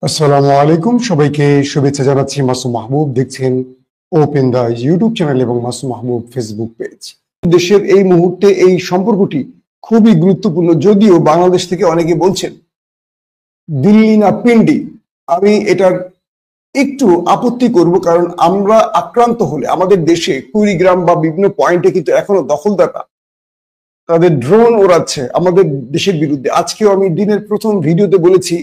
আসসালামু আলাইকুম, সবাইকে শুভেচ্ছা জানাচ্ছি। মাসুম মাহবুব দেখছেন ওপেন দা ইউটিউব চ্যানেল এবং মাসুম মাহবুব ফেসবুক পেজ। দেশের এই মুহূর্তে এই সম্পর্কটি খুবই গুরুত্বপূর্ণ, যদিও বাংলাদেশ থেকে অনেকে বলছেন দিল্লি না পিন্ডি। আমি এটার একটু আপত্তি করব, কারণ আমরা আক্রান্ত হলে আমাদের দেশে কুড়িগ্রাম বা বিভিন্ন পয়েন্টে কিন্তু এখনো দখলদাতা তাদের ড্রোন ওড়াচ্ছে আমাদের দেশের বিরুদ্ধে। আজকেও আমি দিনের প্রথম ভিডিওতে বলেছি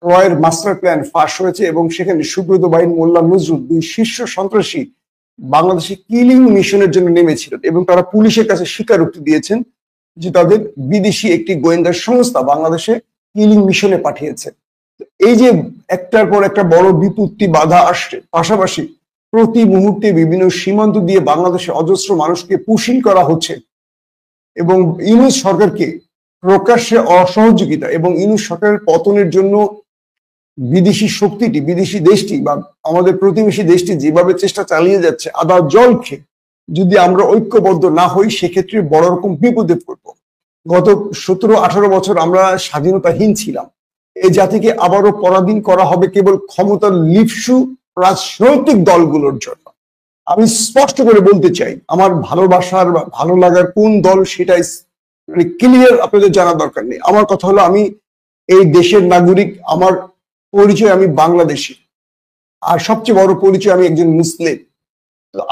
রয়ের মাস্টার প্ল্যান ফাঁস হয়েছে এবং সেখানে সুব্রত বাইন, মোল্লা নজরুল, দুই শীর্ষ সন্ত্রাসী বাংলাদেশে কিলিং মিশনের জন্য নেমেছিলেন এবং তারা পুলিশের কাছে স্বীকারোক্তি দিয়েছেন যে তাদের বিদেশি একটি গোয়েন্দা সংস্থা বাংলাদেশে কিলিং মিশনে পাঠিয়েছে। এই যে একটার পর একটা বড় বিপত্তি বাধা আসছে, পাশাপাশি প্রতি মুহূর্তে বিভিন্ন সীমান্ত দিয়ে বাংলাদেশে অজস্র মানুষকে পুশিং করা হচ্ছে এবং ইউনূস সরকারকে প্রকাশ্যে অসহযোগিতা এবং ইউনূস সরকারের পতনের জন্য বিদেশি শক্তিটি, বিদেশি দেশটি বা আমাদের প্রতিবেশী দেশটি যেভাবে চেষ্টা চালিয়ে যাচ্ছে, আদা জল খেয়ে যদি আমরা ঐক্যবদ্ধ না হই সেক্ষেত্রে বড় রকম বিপদে পড়ব। গত 17-18 বছর আমরা স্বাধীনতাহীন ছিলাম। এই জাতিকে আবারও পরাধীন করা হবে কেবল ক্ষমতার লিপসু রাজনৈতিক দলগুলোর জন্য। আমি স্পষ্ট করে বলতে চাই, আমার ভালোবাসার বা ভালো লাগার কোন দল সেটাই ক্লিয়ার আপনাদের জানা দরকার নেই। আমার কথা হলো, আমি এই দেশের নাগরিক, আমার পরিচয় আমি বাংলাদেশী, আর সবচেয়ে বড় পরিচয় আমি একজন মুসলিম।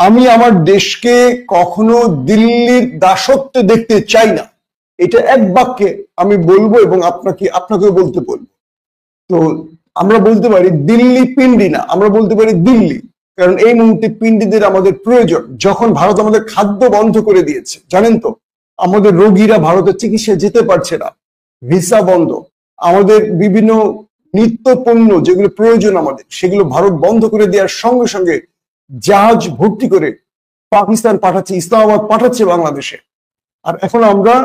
আমি আমার দেশকে কখনো দিল্লির দাসত্বে দেখতে চাই না, এটা এক বাক্যে আমি বলবো এবং আপনাকেও বলতে বলবো। তো আমরা বলতে পারি দিল্লি পিন্ডি না, আমরা বলতে পারি দিল্লি, কারণ এই মুহূর্তে পিন্ডিদের আমাদের প্রয়োজন। যখন ভারত আমাদের খাদ্য বন্ধ করে দিয়েছে, জানেন তো, আমাদের রোগীরা ভারতের চিকিৎসায় যেতে পারছে না, ভিসা বন্ধ, আমাদের বিভিন্ন নিত্য পণ্য যেগুলো প্রয়োজন আমাদের সেগুলো ভারত বন্ধ করে দেওয়ার সঙ্গে সঙ্গে জাহাজ ভর্তি করে পাকিস্তান পাঠাচ্ছে, ইসলামাবাদ পাঠাচ্ছে বাংলাদেশে। আর এখন আমরা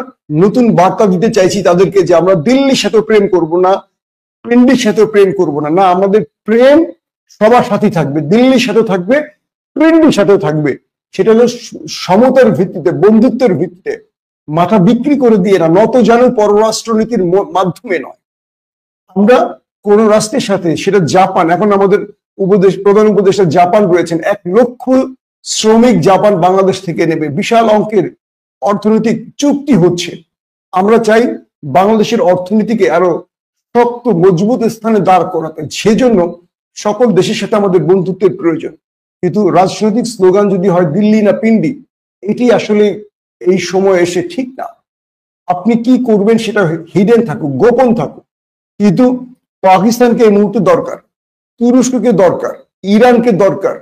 নতুন বার্তা দিতে চাইছি তাদেরকে যে আমরা দিল্লির সাথে প্রেম করব না, পিন্ডির সাথে প্রেম করব না, না, আমাদের প্রেম সবার সাথে থাকবে, দিল্লির সাথে থাকবে, পিন্ডির সাথেও থাকবে। সেটা হলো সমতার ভিত্তিতে, বন্ধুত্বের ভিত্তিতে, মাথা বিক্রি করে দিয়ে না, নত জানু পররাষ্ট্রনীতির মাধ্যমে নয়। আমরা কোন রাষ্ট্রের সাথে, সেটা জাপান, এখন আমাদের প্রধান উপদেষ্টা জাপান রয়েছেন, 1 লক্ষ শ্রমিক জাপান বাংলাদেশ থেকে নেবে, বিশাল অঙ্কের অর্থনৈতিক চুক্তি হচ্ছে। আমরা চাই বাংলাদেশের অর্থনীতিকে আরো শক্ত মজবুত স্থানে দাঁড় করাতে, সেজন্য সকল দেশের সাথে আমাদের বন্ধুত্বের প্রয়োজন। কিন্তু রাজনৈতিক স্লোগান যদি হয় দিল্লি না পিন্ডি, এটি আসলে এই সময় এসে ঠিক না। আপনি কি করবেন সেটা হিডেন থাকুক, গোপন থাকুক, কিন্তু পাকিস্তানকে এই মুহূর্তে দরকার, তুরস্ককে দরকার, ইরানকে দরকার।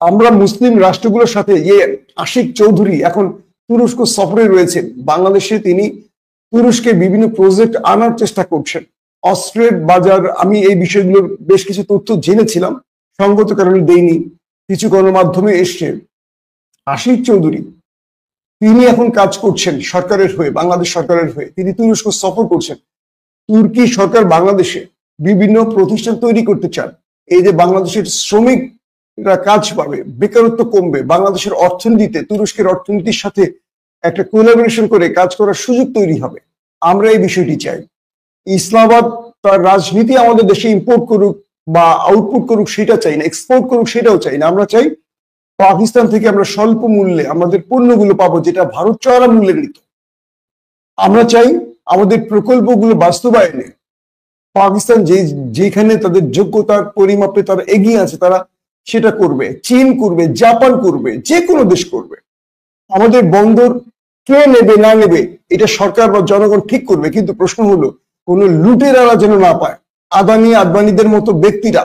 আমরা মুসলিম রাষ্ট্রগুলোর সাথে, আশিক চৌধুরী এখন তুরস্ক সফরে রয়েছেন বাংলাদেশে, তিনি তুরস্কে বিভিন্ন প্রজেক্ট আনার চেষ্টা করছেন। অস্ত্রের বাজার, আমি এই বিষয়গুলোর বেশ কিছু তথ্য জেনেছিলাম, সঙ্গত কারণে দেইনি, কিছু গণমাধ্যমে এসছে। আশিক চৌধুরী তিনি এখন কাজ করছেন সরকারের হয়ে, বাংলাদেশ সরকারের হয়ে, তিনি তুরস্ক সফর করছেন। তুর্কি সরকার বাংলাদেশে বিভিন্ন প্রতিষ্ঠান তৈরি করতে চান। এই যে বাংলাদেশের শ্রমিকরা কাজ পাবে, বেকারত্ব কমবে, বাংলাদেশের অর্থনীতিতে তুরস্কের অর্থনীতির সাথে একটা কোলাবোরেশন করে কাজ করার সুযোগ তৈরি হবে। আমরা এই বিষয়টি চাই। ইসলামাবাদ তার রাজনীতি আমাদের দেশে ইম্পোর্ট করুক বা আউটপুট করুক সেটা চাই না, এক্সপোর্ট করুক সেটাও চাই না। আমরা চাই পাকিস্তান থেকে আমরা স্বল্প মূল্যে আমাদের পণ্যগুলো পাবো, যেটা ভারত চড়া মূল্যে নিত। আমরা চাই আমাদের প্রকল্পগুলো বাস্তবায়নে পাকিস্তান যেখানে তাদের যোগ্যতার পরিমাপে তারা এগিয়ে আছে, তারা সেটা করবে। চীন করবে, জাপান করবে, যে কোনো দেশ করবে। আমাদের বন্দর কে নেবে না নেবে এটা সরকার বা জনগণ ঠিক করবে, কিন্তু প্রশ্ন হলো কোন লুটেরারা যেন না পায়। আদানিদের মতো ব্যক্তিরা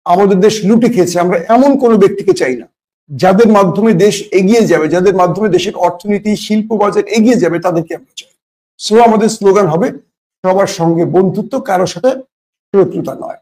আমাদের দেশ লুটে খেয়েছে। আমরা এমন কোন ব্যক্তিকে চাই না, যাদের মাধ্যমে দেশ এগিয়ে যাবে, যাদের মাধ্যমে দেশের অর্থনীতি, শিল্প বাজার এগিয়ে যাবে, তাদেরকে আমরা চাই। সো আমাদের স্লোগান হবে সবার সঙ্গে বন্ধুত্ব, কারোর সাথে শত্রুতা নয়।